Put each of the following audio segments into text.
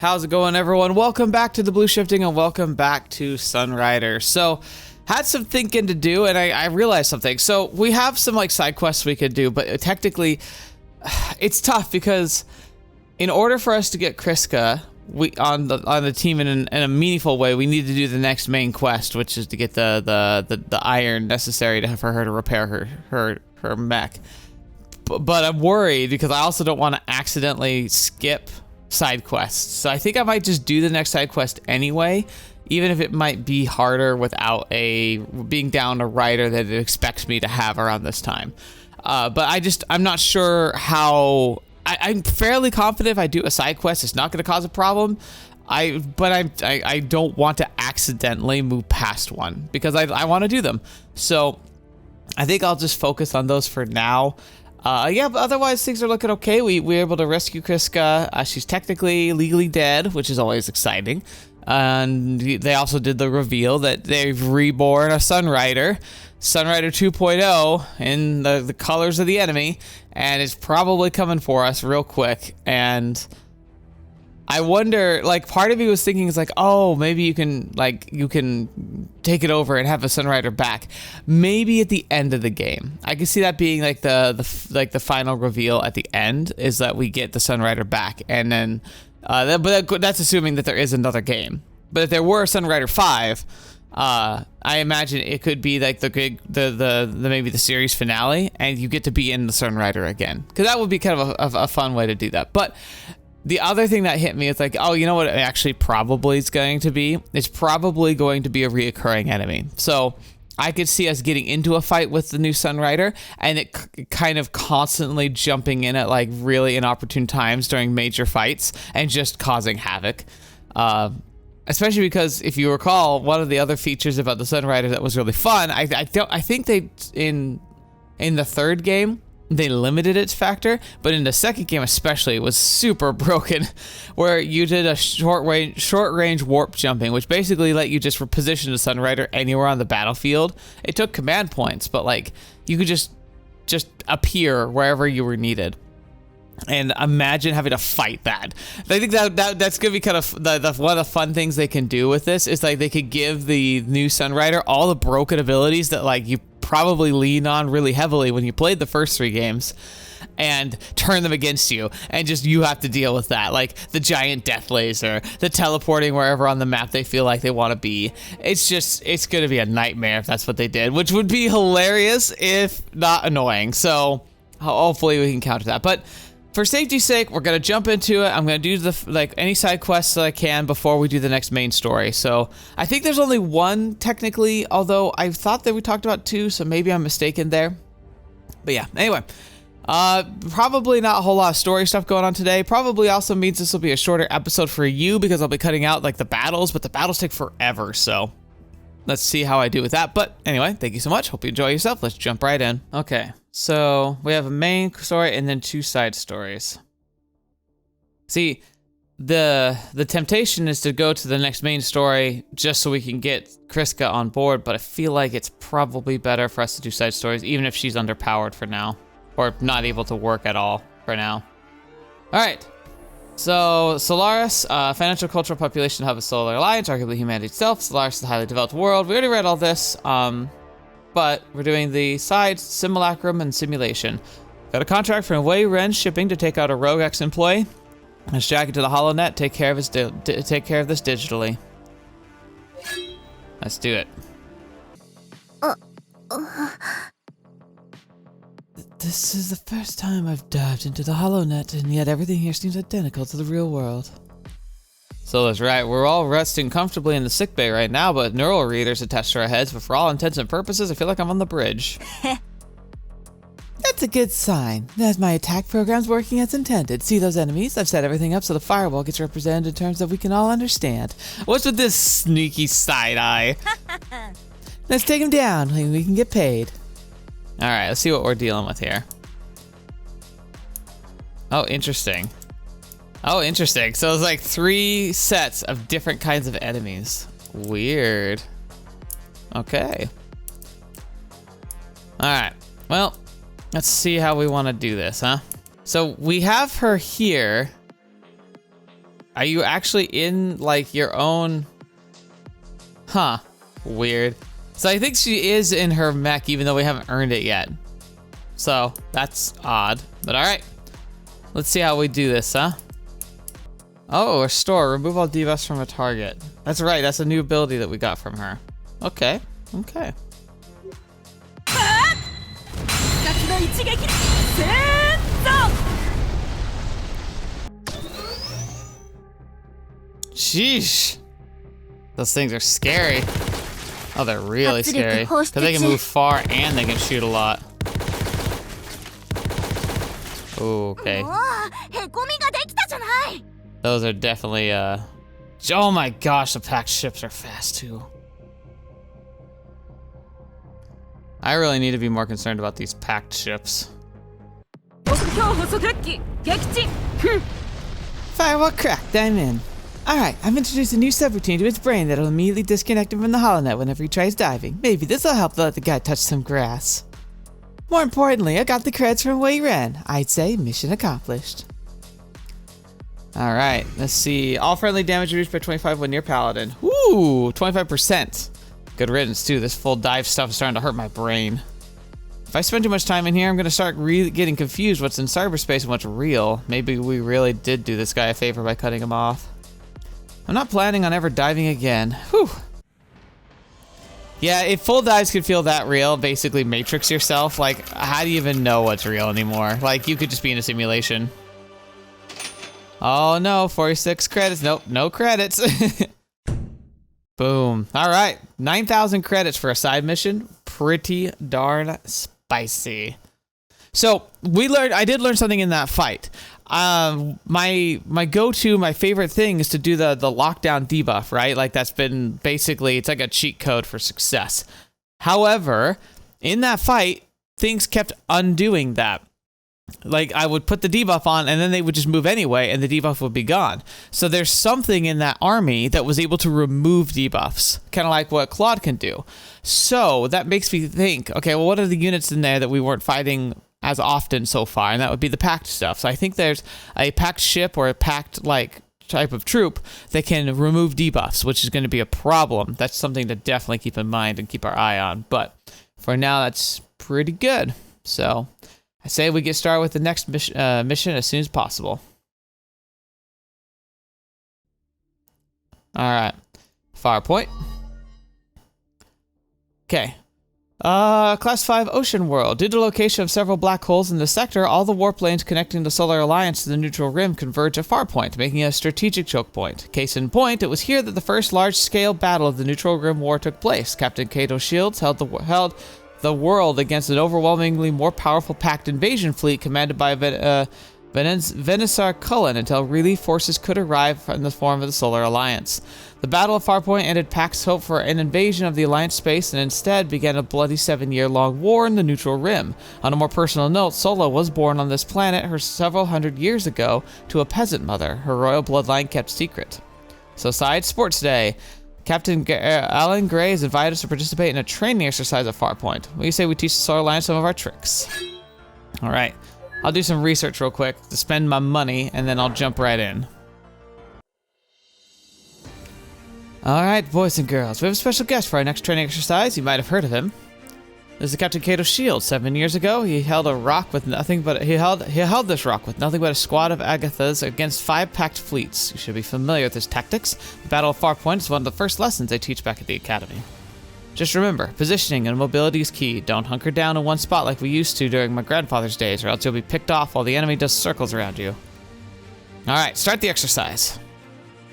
How's it going, everyone? Welcome back to TheBlueShifting and welcome back to Sunrider. So, had some thinking to do, and I realized something. So, we have some like side quests we could do, but technically, it's tough because in order for us to get Kryska on the team in a meaningful way, we need to do the next main quest, which is to get the iron necessary for her to repair her mech. But I'm worried because I also don't want to accidentally skip side quests. So I think I might just do the next side quest anyway, even if it might be harder without being down a Ryder that it expects me to have around this time. But I'm not sure how. I'm fairly confident if I do a side quest, it's not going to cause a problem. I don't want to accidentally move past one because I want to do them. So I think I'll just focus on those for now. Yeah, but otherwise things are looking okay. We were able to rescue Kryska. She's technically legally dead, which is always exciting. And they also did the reveal that they've reborn a Sunrider 2.0 in the colors of the enemy, and it's probably coming for us real quick. And I wonder, like, part of me was thinking is like, oh, maybe you can take it over and have a Sunrider back. Maybe at the end of the game, I can see that being like the final reveal at the end is that we get the Sunrider back, and then that's assuming that there is another game. But if there were Sunrider 5, I imagine it could be like maybe the series finale, and you get to be in the Sunrider again, because that would be kind of a fun way to do that. But the other thing that hit me is like, oh, you know what it actually probably is going to be? It's probably going to be a reoccurring enemy. So I could see us getting into a fight with the new Sunrider and it kind of constantly jumping in at like really inopportune times during major fights and just causing havoc. Especially because if you recall, one of the other features about the Sunrider that was really fun, I think they in the third game they limited its factor, but in the second game especially, it was super broken, where you did a short range warp jumping, which basically let you just position the Sunrider anywhere on the battlefield. It took command points, but like you could just appear wherever you were needed. And imagine having to fight that. I think that's gonna be kind of one of the fun things they can do with this is like they could give the new Sunrider all the broken abilities that like you probably lean on really heavily when you played the first 3 games, and turn them against you, and just you have to deal with that, like the giant death laser, the teleporting wherever on the map they feel like they want to be. It's gonna be a nightmare if that's what they did, which would be hilarious if not annoying. So hopefully we can counter that. But for safety's sake, we're gonna jump into it. I'm gonna do any side quests that I can before we do the next main story. So I think there's only one technically, although I thought that we talked about 2, so maybe I'm mistaken there. But yeah, anyway, probably not a whole lot of story stuff going on today. Probably also means this will be a shorter episode for you because I'll be cutting out like the battles, but the battles take forever. So let's see how I do with that. But anyway, thank you so much. Hope you enjoy yourself. Let's jump right in. Okay. So we have a main story and then 2 side stories. See, the temptation is to go to the next main story just so we can get Kryska on board, but I feel like it's probably better for us to do side stories, even if she's underpowered for now, or not able to work at all for now. All right. So Solaris, financial cultural population hub of Solar Alliance, arguably humanity itself. Solaris is a highly developed world. We already read all this. But we're doing the side simulacrum and simulation. Got a contract from Wei Ren Shipping to take out a rogue ex-employee. Let's jack it to the HoloNet. Take care of this digitally. Let's do it. This is the first time I've dived into the HoloNet, and yet everything here seems identical to the real world. So that's right, we're all resting comfortably in the sickbay right now, but neural readers attached to our heads, but for all intents and purposes, I feel like I'm on the bridge. That's a good sign. There's my attack program's working as intended. See those enemies? I've set everything up so the firewall gets represented in terms that we can all understand. What's with this sneaky side eye? Let's take him down, and we can get paid. Alright, let's see what we're dealing with here. Oh, interesting. Oh, interesting. So it's like 3 sets of different kinds of enemies. Weird. Okay. Alright. Well, let's see how we want to do this, huh? So we have her here. Are you actually in like your own? Huh. Weird. So I think she is in her mech even though we haven't earned it yet. So that's odd, but all right. Let's see how we do this, huh? Oh, restore. Remove all debuffs from a target. That's right. That's a new ability that we got from her. Okay. Okay. Sheesh. Those things are scary. Oh, they're really scary. Because they can move far and they can shoot a lot. Ooh, okay. Those are definitely, oh my gosh, the PACT ships are fast too. I really need to be more concerned about these PACT ships. Firewall cracked, I'm in. Alright, I've introduced a new subroutine to its brain that'll immediately disconnect him from the holonet whenever he tries diving. Maybe this'll help let the guy touch some grass. More importantly, I got the credits from where he ran. I'd say mission accomplished. Alright, let's see. All friendly damage reduced by 25 when near Paladin. Ooh, 25%. Good riddance too. This full dive stuff is starting to hurt my brain. If I spend too much time in here, I'm gonna start getting confused what's in cyberspace and what's real. Maybe we really did do this guy a favor by cutting him off. I'm not planning on ever diving again. Whew. Yeah, if full dives could feel that real, basically matrix yourself, like, how do you even know what's real anymore? Like, you could just be in a simulation. Oh no, 46 credits. Nope, no credits. Boom. All right, 9,000 credits for a side mission. Pretty darn spicy. So I did learn something in that fight. My go-to, my favorite thing is to do the lockdown debuff, right? Like that's been basically, it's like a cheat code for success. However, in that fight, things kept undoing that. Like I would put the debuff on and then they would just move anyway and the debuff would be gone. So there's something in that army that was able to remove debuffs, kind of like what Claude can do. So that makes me think, okay, well, what are the units in there that we weren't fighting as often so far? And that would be the PACT stuff. So I think there's a PACT ship or a PACT like type of troop that can remove debuffs, which is going to be a problem. That's something to definitely keep in mind and keep our eye on. But for now, that's pretty good. So I say we get started with the next mission as soon as possible. All right, fire point. Okay. Class 5 Ocean World. Due to the location of several black holes in the sector, all the warp lanes connecting the Solar Alliance to the neutral rim converge at Farpoint, making it a strategic choke point. Case in point, it was here that the first large-scale battle of the neutral rim war took place. Captain Cato Shields held the world against an overwhelmingly more powerful PACT invasion fleet commanded by Venisar Cullen until relief forces could arrive in the form of the Solar Alliance. The Battle of Farpoint ended PACT's hope for an invasion of the Alliance space and instead began a bloody 7-year-long war in the neutral rim. On a more personal note, Sola was born on this planet several hundred years ago to a peasant mother, her royal bloodline kept secret. So side sports day. Captain Alan Gray has invited us to participate in a training exercise at Farpoint. What do you say we teach the Solar Alliance some of our tricks? All right, I'll do some research real quick to spend my money, and then I'll jump right in. All right, boys and girls, we have a special guest for our next training exercise. You might have heard of him. This is Captain Cato Shield. 7 years ago, he held this rock with nothing but a squad of Agathas against 5 PACT fleets. You should be familiar with his tactics. The Battle of Farpoint is one of the first lessons they teach back at the academy. Just remember, positioning and mobility is key. Don't hunker down in one spot like we used to during my grandfather's days, or else you'll be picked off while the enemy does circles around you. All right, start the exercise.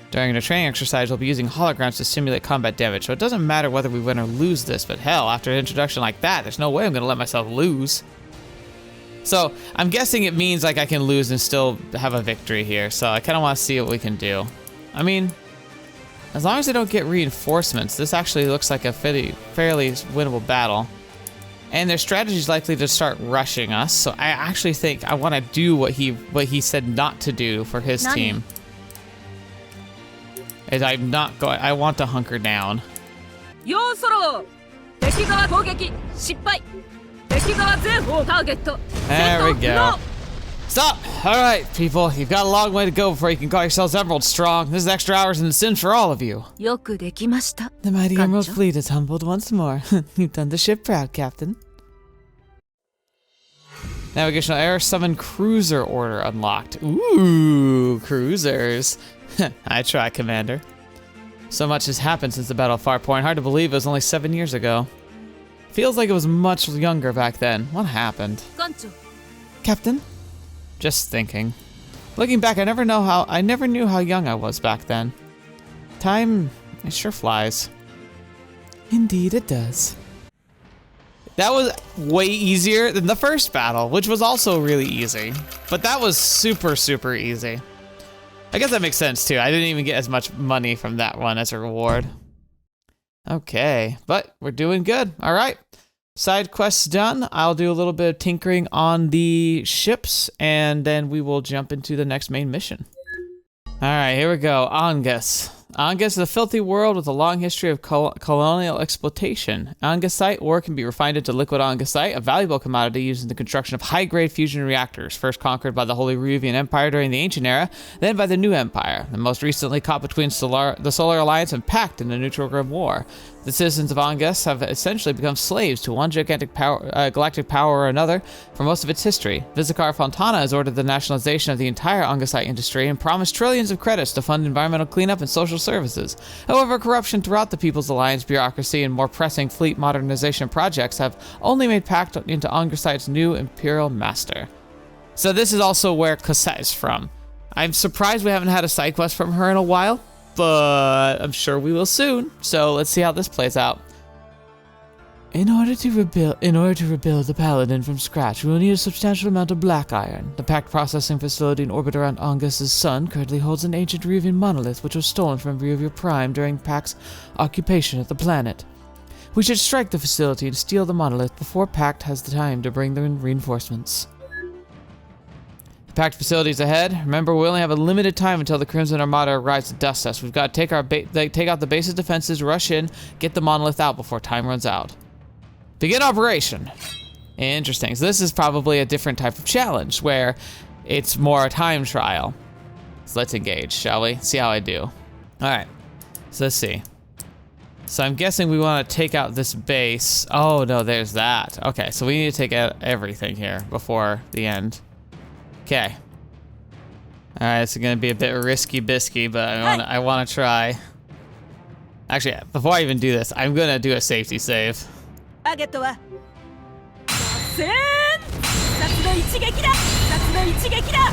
During the training exercise, we'll be using holograms to simulate combat damage, so it doesn't matter whether we win or lose this, but hell, after an introduction like that, there's no way I'm gonna let myself lose. So, I'm guessing it means like I can lose and still have a victory here, so I kinda wanna see what we can do. I mean, as long as I don't get reinforcements, this actually looks like a fairly winnable battle. And their strategy is likely to start rushing us, so I actually think I wanna do what he said not to do for his team. Is I'm not going. I want to hunker down. There we go. Stop! Alright, people, you've got a long way to go before you can call yourselves Emerald Strong. This is extra hours in the sin for all of you. よくできました。 The mighty Emerald Gotcha. fleet is humbled once more. You've done the ship proud, Captain. Navigational error, summon cruiser order unlocked. Ooh, cruisers. I try, Commander. So much has happened since the Battle of Farpoint. Hard to believe it was only 7 years ago. Feels like it was much younger back then. What happened? 艦長 Captain? Just thinking. Looking back, I never knew how young I was back then. Time, it sure flies. Indeed it does. That was way easier than the first battle, which was also really easy. But that was super, super easy. I guess that makes sense too. I didn't even get as much money from that one as a reward. Okay, but we're doing good. All right. Side quests done. I'll do a little bit of tinkering on the ships, and then we will jump into the next main mission. All right, here we go. Ongess. Ongess is a filthy world with a long history of colonial exploitation. Ongessite ore can be refined into liquid ongessite, a valuable commodity used in the construction of high-grade fusion reactors, first conquered by the Holy Ruvian Empire during the Ancient Era, then by the New Empire, and most recently caught between the Solar Alliance and PACT in the Neutral Grim War. The citizens of Ongess have essentially become slaves to one gigantic galactic power or another for most of its history. Vizikar Fontana has ordered the nationalization of the entire Ongessite industry and promised trillions of credits to fund environmental cleanup and social services. However, corruption throughout the People's Alliance bureaucracy and more pressing fleet modernization projects have only made PACT into Ongessite's new imperial master. So this is also where Cossette is from. I'm surprised we haven't had a side quest from her in a while, but I'm sure we will soon. So let's see how this plays out. In order to rebuild the Paladin from scratch, we will need a substantial amount of black iron. The PACT processing facility in orbit around Ongess's sun currently holds an ancient Ruvian monolith which was stolen from Ruvia Prime during PACT's occupation of the planet. We should strike the facility and steal the monolith before PACT has the time to bring the reinforcements. PACT facilities ahead. Remember, we only have a limited time until the Crimson Armada arrives to dust us. We've got to take out the base's defenses, rush in, get the monolith out before time runs out. Begin operation. Interesting. So this is probably a different type of challenge where it's more a time trial. So let's engage, shall we? See how I do. All right. So let's see. So I'm guessing we want to take out this base. Oh no, there's that. Okay, so we need to take out everything here before the end. Okay. All right, it's gonna be a bit risky-bisky, but I want to try. Actually, before I even do this, I'm gonna do a safety save. ターゲットはせーん殺の一撃だ殺の一撃だ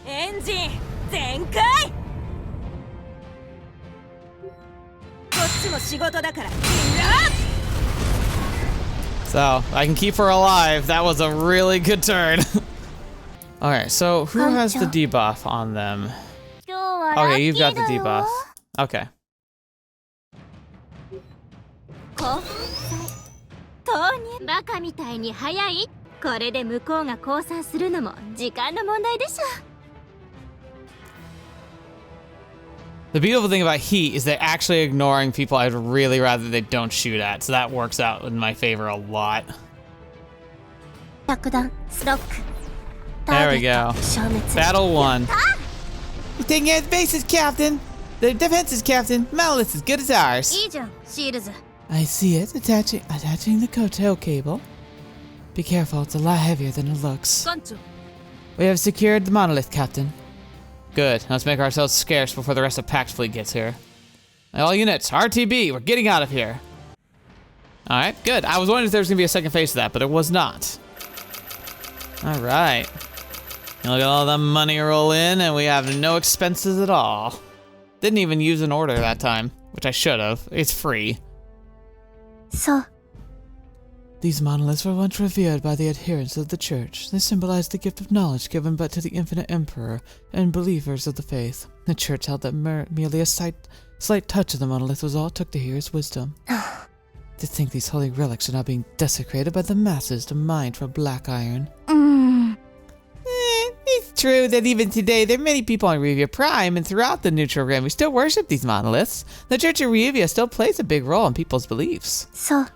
エンジン全開こっちも仕事だから So, I can keep her alive. That was a really good turn. Alright, so who has the debuff on them? Okay, you've got the debuff. Okay. バカみたいに早い。これで向こうが降参するのも時間の問題でしょ。 The beautiful thing about heat is they're actually ignoring people I'd really rather they don't shoot at, so that works out in my favor a lot. There we go. Battle 1. You're taking out the bases, Captain! The defenses, Captain! Monolith's as good as ours! いいじゃん、シールズ。 I see it. Attaching the coattail cable. Be careful, it's a lot heavier than it looks. 艦長 We have secured the monolith, Captain. Good. Let's make ourselves scarce before the rest of PACT fleet gets here. All units, RTB, we're getting out of here. Alright, good. I was wondering if there was going to be a second phase to that, but it was not. Alright. Look at all the money roll in, and we have no expenses at all. Didn't even use an order that time, which I should have. It's free. So, These monoliths were once revered by the adherents of the church. They symbolize the gift of knowledge given but to the infinite emperor and believers of the faith. The church held that merely a slight touch of the monolith was all it took to hear its wisdom. To think these holy relics are now being desecrated by the masses to mine for black iron. mm. It's true that even today there are many people on Revia Prime and throughout the Neutral Rim who still worship these monoliths. The Church of Revia still plays a big role in people's beliefs. So,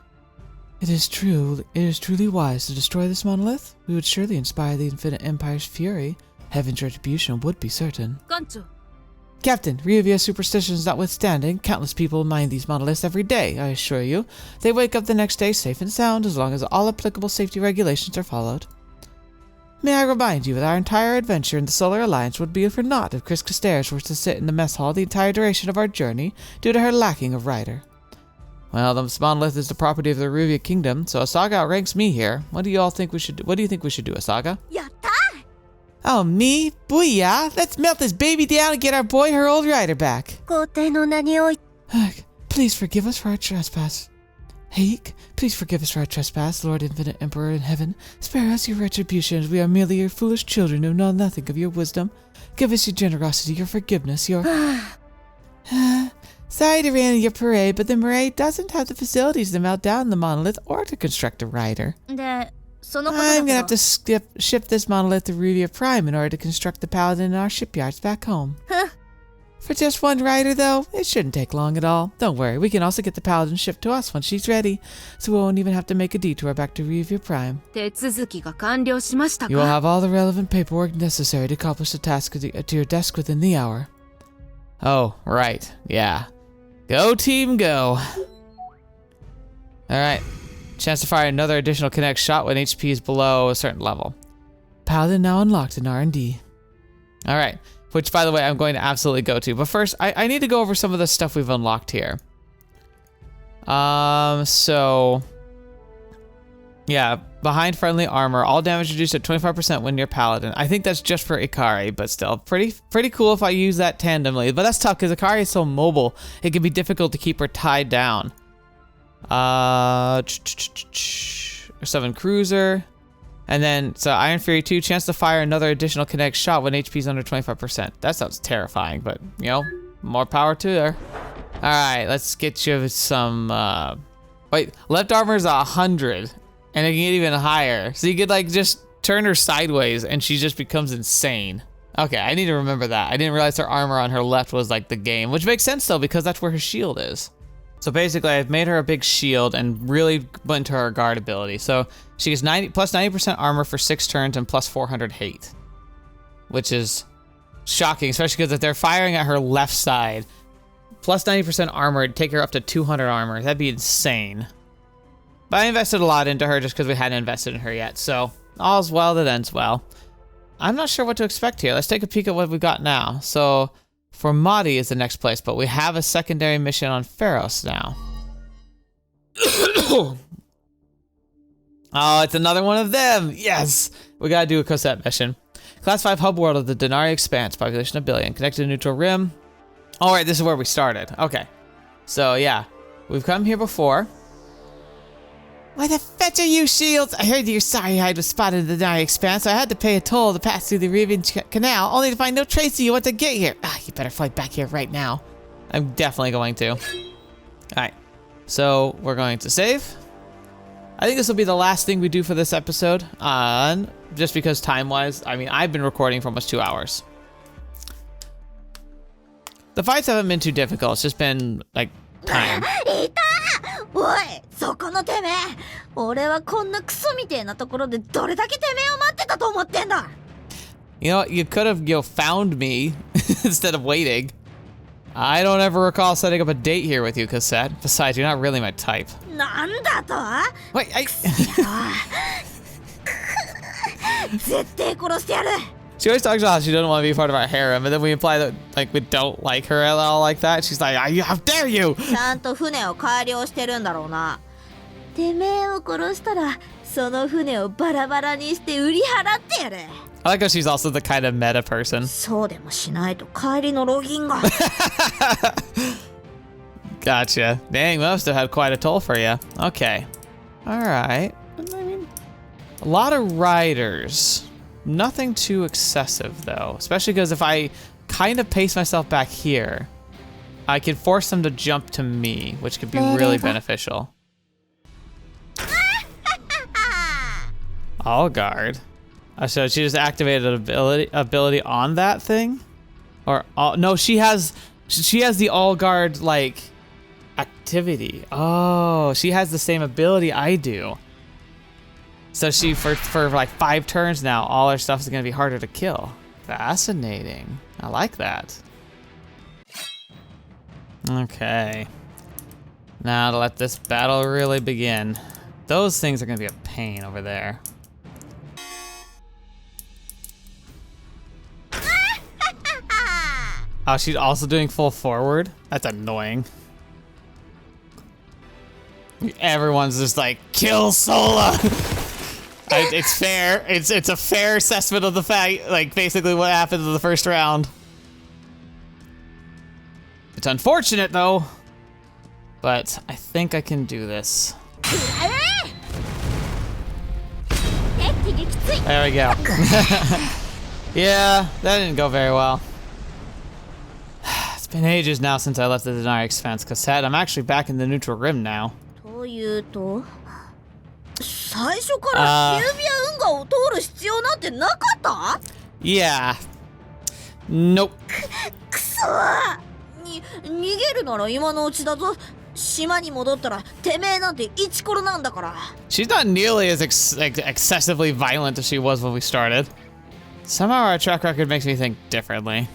It is truly wise to destroy this monolith. We would surely inspire the Infinite Empire's fury. Heaven's retribution would be certain. 艦長 Captain, Revia superstitions notwithstanding, countless people mine these monoliths every day, I assure you. They wake up the next day safe and sound as long as all applicable safety regulations are followed. May I remind you that our entire adventure in the Solar Alliance would be for naught if Kryska Stairs were to sit in the mess hall the entire duration of our journey due to her lacking of Ryder. Well, this monolith is the property of the Revia Kingdom, so Asaga outranks me here. What do you think we should do, Asaga? やった Oh, me? Booyah! Let's melt this baby down and get our boy her old Ryder back. 皇帝の名におい Please forgive us for our trespass. Heik, please forgive us for our trespass, Lord Infinite Emperor in heaven. Spare us your retribution, as we are merely your foolish children who know nothing of your wisdom. Give us your generosity, your forgiveness, your... Sorry to rain on your parade, but the parade doesn't have the facilities to melt down the monolith or to construct a Ryder. でそのこと I'm だ gonna け have ど to ship this monolith to Revia Prime in order to construct the Paladin in our shipyards back home. For just one Ryder, though, it shouldn't take long at all. Don't worry, we can also get the Paladin shipped to us once she's ready, so we won't even have to make a detour back to Revia Prime. 手続きが完了しました You will か have all the relevant paperwork necessary to accomplish the task to your desk within the hour. Oh, right. Yeah. Go, team, go. Alright. Chance to fire another additional connect shot when HP is below a certain level. Paladin now unlocked in R&D. Alright. Which, by the way, I'm going to absolutely go to. But first, I need to go over some of the stuff we've unlocked here. So... Yeah, behind friendly armor, all damage reduced at 25% when near Paladin. I think that's just for Ikari, but still, pretty cool if I use that tandemly. But that's tough, because Ikari is so mobile, it can be difficult to keep her tied down. 7 Cruiser. And then, so Iron Fury 2, chance to fire another additional kinetic shot when HP is under 25%. That sounds terrifying, but, you know, more power to her. Alright, let's get you some, wait, left armor is 100, and it can get even higher. So you could, like, just turn her sideways, and she just becomes insane. Okay, I need to remember that. I didn't realize her armor on her left was, like, the game, which makes sense, though, because that's where her shield is. So basically, I've made her a big shield and really went to her guard ability. So she gets plus 90% armor for 6 turns and plus 400 hate, which is shocking, especially because if they're firing at her left side, plus 90% armor, it'd take her up to 200 armor. That'd be insane. But I invested a lot into her just because we hadn't invested in her yet. So all's well that ends well. I'm not sure what to expect here. Let's take a peek at what we got now. So for Mahdi is the next place, but we have a secondary mission on Pharos now. Oh, it's another one of them. Yes, we gotta do a Cossette mission. Class 5 hub world of the Denari Expanse, population 1 billion, connected to neutral rim. All right, this is where we started. Okay, so yeah, we've come here before. Why the fetch are you, Shields? I heard your sorry hide was spotted in the Denari Expanse, so I had to pay a toll to pass through the Rivian Canal, only to find no trace of you once I get here. Ah, you better fly back here right now. I'm definitely going to. All right, so we're going to save. I think this will be the last thing we do for this episode, just because time-wise, I mean, I've been recording for almost 2 hours. The fights haven't been too difficult, it's just been, like, time. おいそこのてめえ俺はこんなクソみてえなところでどれだけてめえを待ってたと思ってんだ You know, you could have, found me instead of waiting. I don't ever recall setting up a date here with you, Cossette. Besides, you're not really my type. なんだと Wait, 絶対殺してやる She always talks about how she doesn't want to be part of our harem, and then we imply that, like, we don't like her at all like that. She's like, how dare you! ちゃんと船を改良してるんだろうなてめえを殺したらその船をバラバラにして売り払ってやる I like how she's also the kind of meta person. そうでもしないと帰りのロギンが Gotcha. Dang, must have had quite a toll for you. Okay. Alright. I mean, a lot of riders. Nothing too excessive, though. Especially because if I kind of pace myself back here, I can force them to jump to me, which could be really beneficial. All guard. So she just activated an ability on that thing? Or no, she has the all guard like activity. Oh, she has the same ability I do. So she for like 5 turns now, all her stuff is gonna be harder to kill. Fascinating. I like that. Okay. Now to let this battle really begin. Those things are gonna be a pain over there. Oh, she's also doing full forward? That's annoying. Everyone's just like, kill Sola! It's fair. It's a fair assessment of the fact, like basically what happened in the first round. It's unfortunate though, but I think I can do this. There we go. Yeah, that didn't go very well. It's been ages now since I left the Deny Expense Cossette. I'm actually back in the neutral rim now. というと、最初からシルビア運河を通る必要なんてなかった？ Yeah. Nope. くそー！逃げるなら今のうちだぞ。島に戻ったらてめえなんてイチコロなんだから。 She's not nearly as excessively violent as she was when we started. Somehow our track record makes me think differently.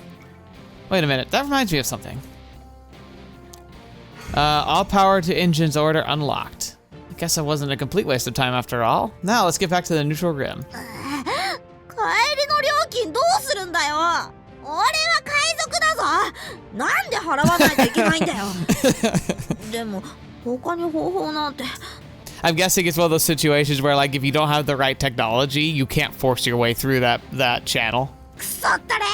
Wait a minute, that reminds me of something. All power to engines order unlocked. I guess it wasn't a complete waste of time after all. Now let's get back to the neutral rim. 帰りの料金どうするんだよ。俺は海賊だぞ。なんで払わないといけないんだよ。でも他に方法なんて。I'm guessing it's one of those situations where, like, if you don't have the right technology, you can't force your way through that channel. くそったれ。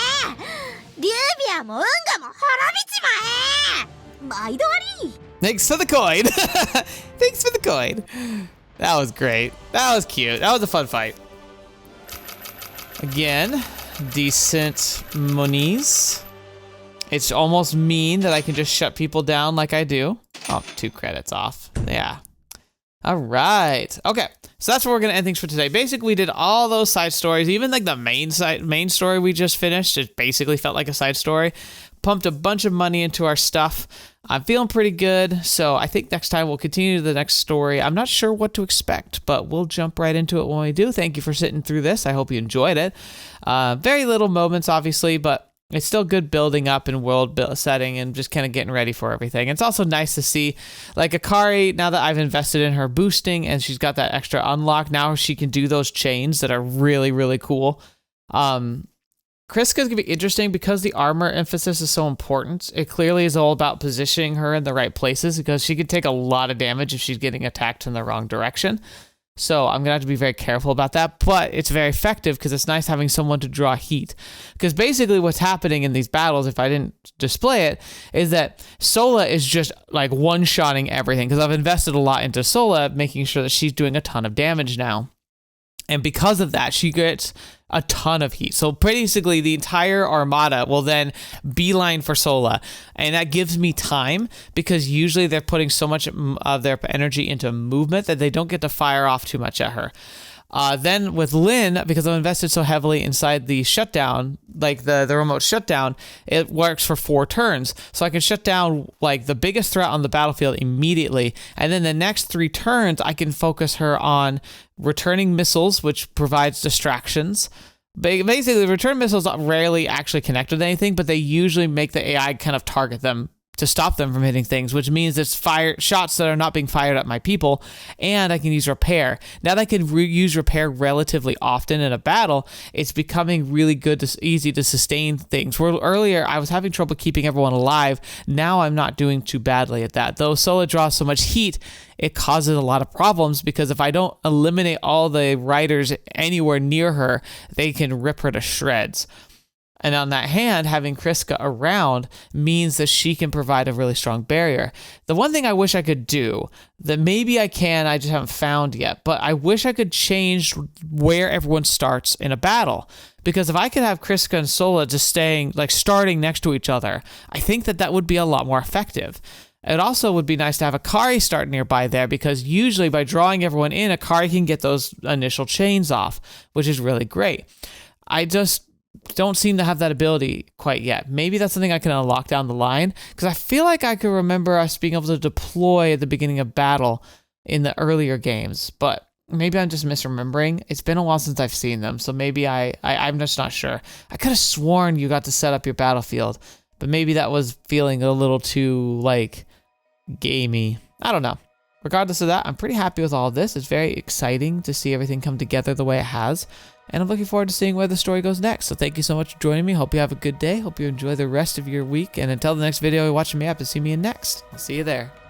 リュービアも運河も滅びちまえ。毎度あり。 Thanks for the coin. Thanks for the coin. That was great. That was cute. That was a fun fight. Again, decent monies. It's almost mean that I can just shut people down like I do. Oh, 2 credits off. Yeah. All right. Okay. So that's where we're going to end things for today. Basically, we did all those side stories. Even like the main story we just finished, it basically felt like a side story. Pumped a bunch of money into our stuff. I'm feeling pretty good. So I think next time we'll continue the next story. I'm not sure what to expect, but we'll jump right into it when we do. Thank you for sitting through this. I hope you enjoyed it. Very little moments, obviously, but it's still good building up in world setting and just kind of getting ready for everything. It's also nice to see, like, Akari, now that I've invested in her boosting and she's got that extra unlock, now she can do those chains that are really, really cool. Kryska's going to be interesting because the armor emphasis is so important. It clearly is all about positioning her in the right places because she could take a lot of damage if she's getting attacked in the wrong direction. So I'm going to have to be very careful about that, but it's very effective because it's nice having someone to draw heat. Because basically what's happening in these battles, if I didn't display it, is that Sola is just like one-shotting everything because I've invested a lot into Sola, making sure that she's doing a ton of damage now. And because of that, she gets a ton of heat. So basically the entire armada will then beeline for Sola. And that gives me time because usually they're putting so much of their energy into movement that they don't get to fire off too much at her. Then with Lynn, because I'm invested so heavily inside the shutdown, like the remote shutdown, it works for 4 turns. So I can shut down like the biggest threat on the battlefield immediately. And then the next 3 turns, I can focus her on returning missiles, which provides distractions. Basically, return missiles rarely actually connect with anything, but they usually make the AI kind of target them to stop them from hitting things, which means it's shots that are not being fired at my people, and I can use repair. Now that I can use repair relatively often in a battle, it's becoming really good, easy to sustain things. Where earlier I was having trouble keeping everyone alive, now I'm not doing too badly at that. Though Sola draws so much heat, it causes a lot of problems because if I don't eliminate all the riders anywhere near her, they can rip her to shreds. And on that hand, having Kryska around means that she can provide a really strong barrier. The one thing I wish I could do, that maybe I can, I just haven't found yet, but I wish I could change where everyone starts in a battle. Because if I could have Kryska and Sola just starting next to each other, I think that would be a lot more effective. It also would be nice to have Akari start nearby there, because usually by drawing everyone in, Akari can get those initial chains off, which is really great. I just don't seem to have that ability quite yet. Maybe that's something I can unlock down the line, because I feel like I could remember us being able to deploy at the beginning of battle in the earlier games, but maybe I'm just misremembering. It's been a while since I've seen them, so maybe I'm just not sure. I could have sworn you got to set up your battlefield, but maybe that was feeling a little too, like, gamey. I don't know. Regardless of that, I'm pretty happy with all of this. It's very exciting to see everything come together the way it has, and I'm looking forward to seeing where the story goes next. So thank you so much for joining me. Hope you have a good day. Hope you enjoy the rest of your week, and until the next video you're watching me up to see me in next. I'll see you there.